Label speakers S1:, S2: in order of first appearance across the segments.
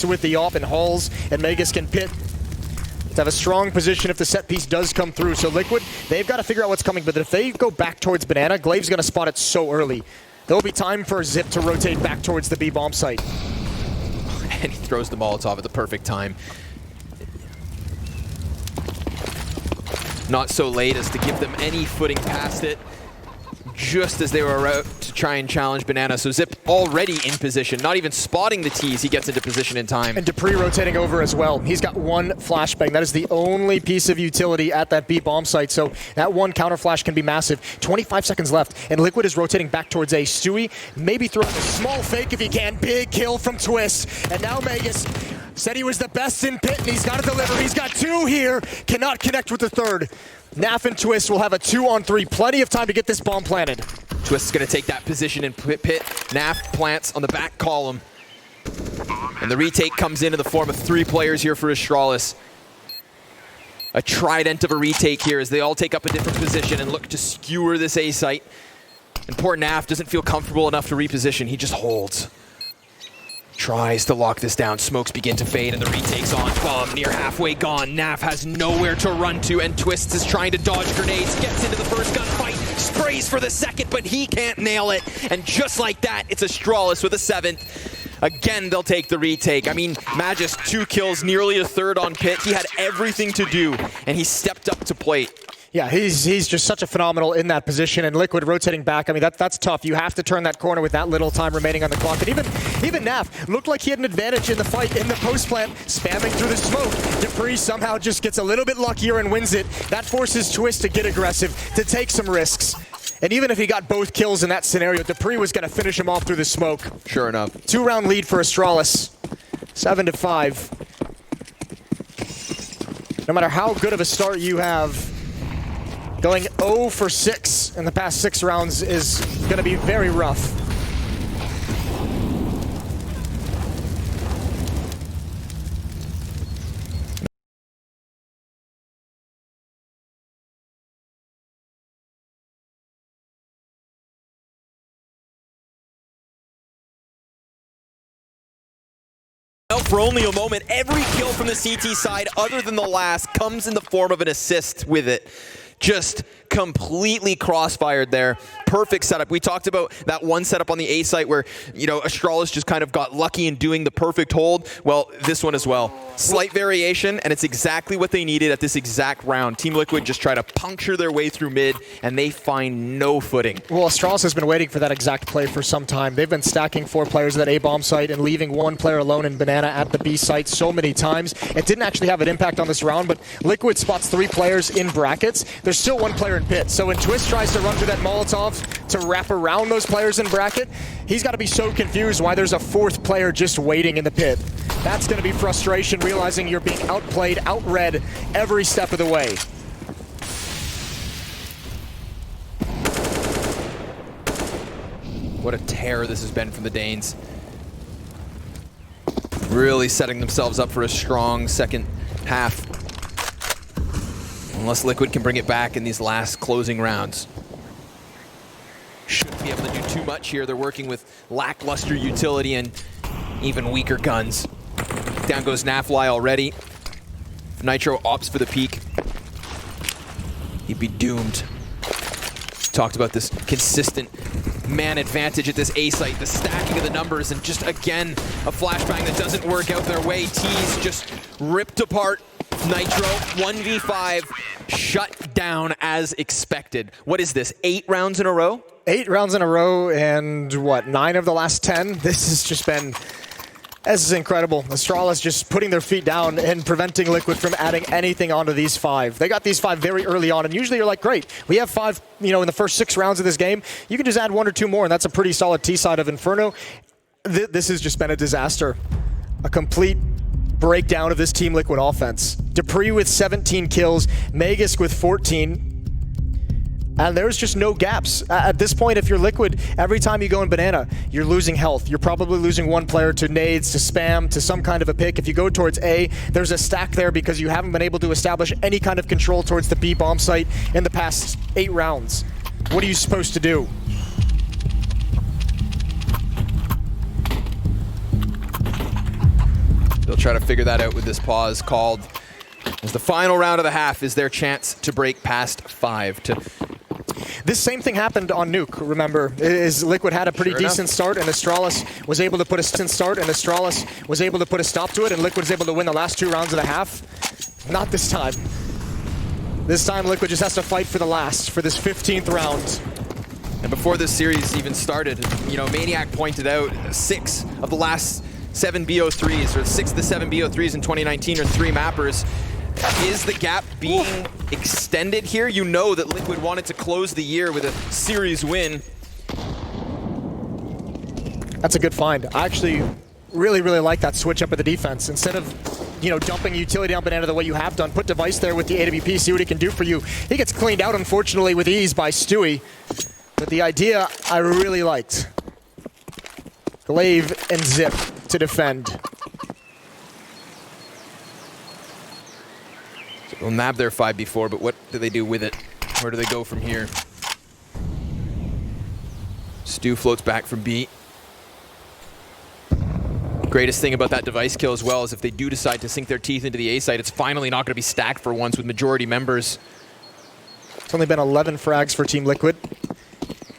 S1: with the off and Halls and Magus can pit to have a strong position if the set piece does come through. So Liquid, they've got to figure out what's coming, but if they go back towards Banana, Glaive's going to spot it so early. There'll be time for Zip to rotate back towards the B bomb site.
S2: And he throws the Molotov at the perfect time. Not so late as to give them any footing past it, just as they were about to try and challenge Banana. So Zip already in position, not even spotting the tease, he gets into position in time.
S1: And Dupree rotating over as well. He's got one flashbang. That is the only piece of utility at that B bomb site, so that one counter flash can be massive. 25 seconds left, and Liquid is rotating back towards A. Stewie maybe throwing a small fake if he can. Big kill from Twist, and now Magus said he was the best in pit, and he's got to deliver. He's got two here, cannot connect with the third. Naf and Twist will have a 2-on-3. Plenty of time to get this bomb planted.
S2: Twist is going to take that position in pit. Naf plants on the back column. And the retake comes in the form of 3 players here for Astralis. A trident of a retake here as they all take up a different position and look to skewer this A site. And poor Naf doesn't feel comfortable enough to reposition. He just holds. Tries to lock this down. Smokes begin to fade and the retake's on. Bomb near halfway gone. Naf has nowhere to run to and Twist is trying to dodge grenades. Gets into the first gunfight. Sprays for the second, but he can't nail it. And just like that, it's Astralis with a 7th. Again, they'll take the retake. I mean, Magus 2 kills, nearly a third on pit. He had everything to do and he stepped up to plate.
S1: Yeah, he's just such a phenomenal in that position, and Liquid rotating back. I mean, that's tough. You have to turn that corner with that little time remaining on the clock. And even Naf looked like he had an advantage in the fight in the post plant, spamming through the smoke. Dupree somehow just gets a little bit luckier and wins it. That forces Twist to get aggressive, to take some risks. And even if he got both kills in that scenario, Dupree was going to finish him off through the smoke.
S2: Sure enough.
S1: 2-round lead for Astralis, 7-5. No matter how good of a start you have, going 0 for 6 in the past 6 rounds is going to be very rough.
S2: For only a moment, every kill from the CT side, other than the last, comes in the form of an assist with it. Just completely crossfired there. Perfect setup. We talked about that one setup on the A site where, you know, Astralis just kind of got lucky in doing the perfect hold. Well, this one as well. Slight variation, and it's exactly what they needed at this exact round. Team Liquid just try to puncture their way through mid, and they find no footing.
S1: Well, Astralis has been waiting for that exact play for some time. They've been stacking 4 players at that A bomb site and leaving 1 player alone in Banana at the B site so many times. It didn't actually have an impact on this round, but Liquid spots 3 players in brackets. There's still 1 player in pit. So when Twist tries to run through that Molotov to wrap around those players in bracket, he's got to be so confused why there's a 4th player just waiting in the pit. That's going to be frustration, realizing you're being outplayed, outread every step of the way.
S2: What a tear this has been from the Danes. Really setting themselves up for a strong second half. Unless Liquid can bring it back in these last closing rounds. Shouldn't be able to do too much here. They're working with lackluster utility and even weaker guns. Down goes Nafly already. If Nitro opts for the peak, he'd be doomed. Talked about this consistent man advantage at this A site, the stacking of the numbers, and just again, a flashbang that doesn't work out their way. T's just ripped apart. Nitro, 1v5, shut down as expected. What is this, 8 rounds in a row?
S1: 8 rounds in a row, and what, 9 of the last 10? This has just been... This is incredible. Astralis just putting their feet down and preventing Liquid from adding anything onto these 5. They got these 5 very early on, and usually you're like, great, we have 5, you know, in the first 6 rounds of this game. You can just add 1 or 2 more, and that's a pretty solid T side of Inferno. This has just been a disaster. A complete breakdown of this Team Liquid offense. Dupree with 17 kills, Magus with 14. And there's just no gaps. At this point, if you're Liquid, every time you go in Banana, you're losing health. You're probably losing 1 player to nades, to spam, to some kind of a pick. If you go towards A, there's a stack there because you haven't been able to establish any kind of control towards the B bomb site in the past 8 rounds. What are you supposed to do?
S2: They'll try to figure that out with this pause called as the final round of the half is their chance to break past 5.
S1: This same thing happened on Nuke, remember, is Liquid had a pretty decent start, and Astralis was able to put a stop to it, and Liquid was able to win the last 2 rounds of the half. Not this time. This time Liquid just has to fight for this 15th round.
S2: And before this series even started, you know, Maniac pointed out 6 of the last 7 BO3s, or 6 of the 7 BO3s in 2019 are 3 mappers. Is the gap being extended here? You know that Liquid wanted to close the year with a series win.
S1: That's a good find. I actually really like that switch up of the defense. Instead of, you know, dumping utility on Banana the way you have done, put Device there with the AWP, see what he can do for you. He gets cleaned out, unfortunately, with ease by Stewie. But the idea I really liked. Glaive and Zip to defend.
S2: They'll nab their 5v4, but what do they do with it? Where do they go from here? Stu floats back from B. Greatest thing about that Device kill as well is if they do decide to sink their teeth into the A site, it's finally not going to be stacked for once with majority members.
S1: It's only been 11 frags for Team Liquid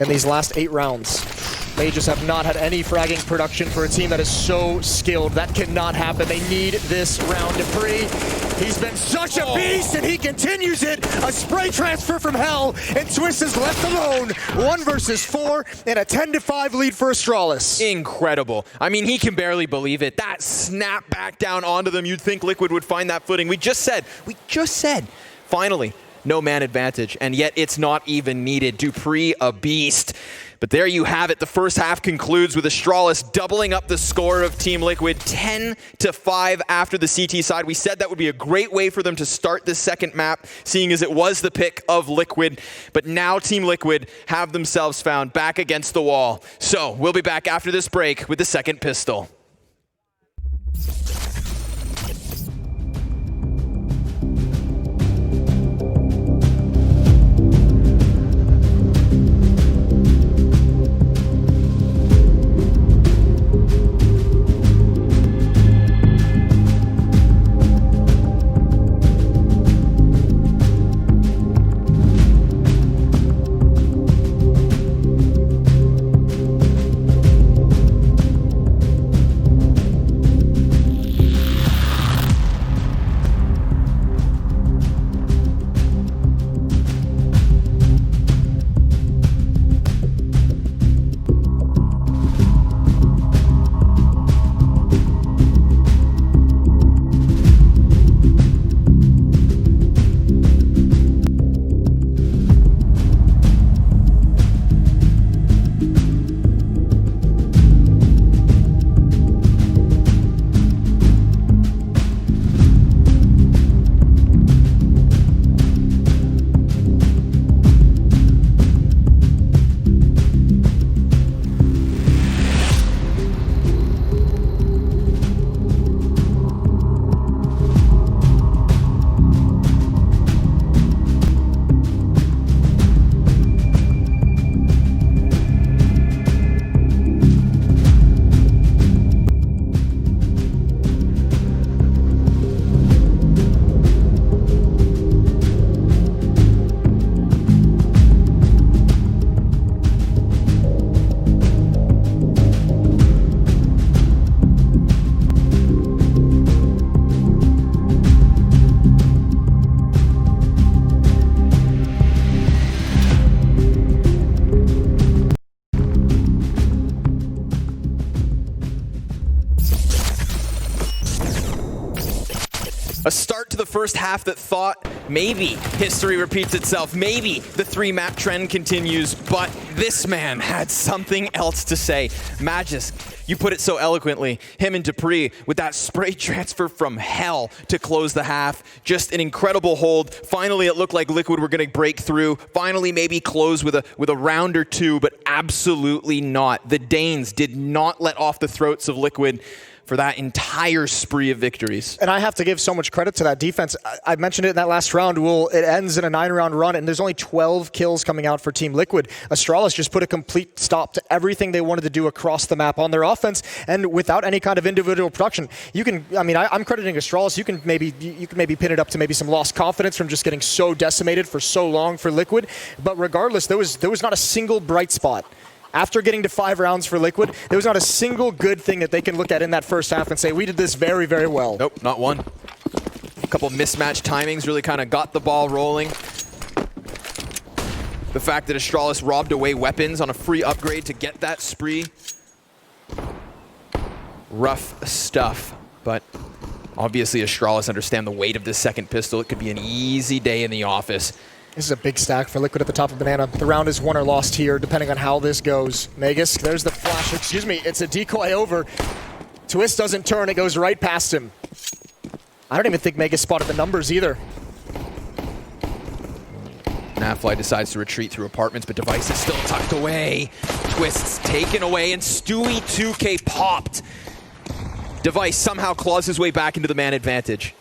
S1: in these last 8 rounds. They just have not had any fragging production for a team that is so skilled. That cannot happen. They need this round. Dupree, he's been such a beast, and he continues it. A spray transfer from hell, and Twist is left alone. 1 versus 4, and a 10-5 lead for Astralis.
S2: Incredible. I mean, he can barely believe it. That snap back down onto them. You'd think Liquid would find that footing. We just said, finally, no man advantage, and yet it's not even needed. Dupree, a beast. But there you have it. The first half concludes with Astralis doubling up the score of Team Liquid, 10-5 after the CT side. We said that would be a great way for them to start this second map, seeing as it was the pick of Liquid. But now Team Liquid have themselves found back against the wall. So we'll be back after this break with the second pistol. A start to the first half that thought maybe history repeats itself, maybe the 3-map trend continues, but this man had something else to say. Magis, you put it so eloquently, him and Dupree with that spray transfer from hell to close the half. Just an incredible hold. Finally, it looked like Liquid were going to break through. Finally, maybe close with a round or two, but absolutely not. The Danes did not let off the throats of Liquid. for that entire spree of victories.
S1: And I have to give so much credit to that defense. I mentioned it in that last round. Well, it ends in a 9-round run, and there's only 12 kills coming out for Team Liquid. Astralis just put a complete stop to everything they wanted to do across the map on their offense, and without any kind of individual production. You can, I mean, I'm crediting Astralis. You can maybe pin it up to maybe some lost confidence from just getting so decimated for so long for Liquid. But regardless, there was not a single bright spot. After getting to 5 rounds for Liquid, there was not a single good thing that they can look at in that first half and say, we did this very, very well.
S2: Nope, not one. A couple mismatched timings really kind of got the ball rolling. The fact that Astralis robbed away weapons on a free upgrade to get that spree. Rough stuff, but obviously Astralis understand the weight of this second pistol. It could be an easy day in the office.
S1: This is a big stack for Liquid at the top of Banana. The round is won or lost here, depending on how this goes. Magus, there's the flash. Excuse me, it's a decoy over. Twist doesn't turn, it goes right past him. I don't even think Magus spotted the numbers either.
S2: Nafly decides to retreat through apartments, but Device is still tucked away. Twist's taken away, and Stewie 2K popped. Device somehow claws his way back into the man advantage.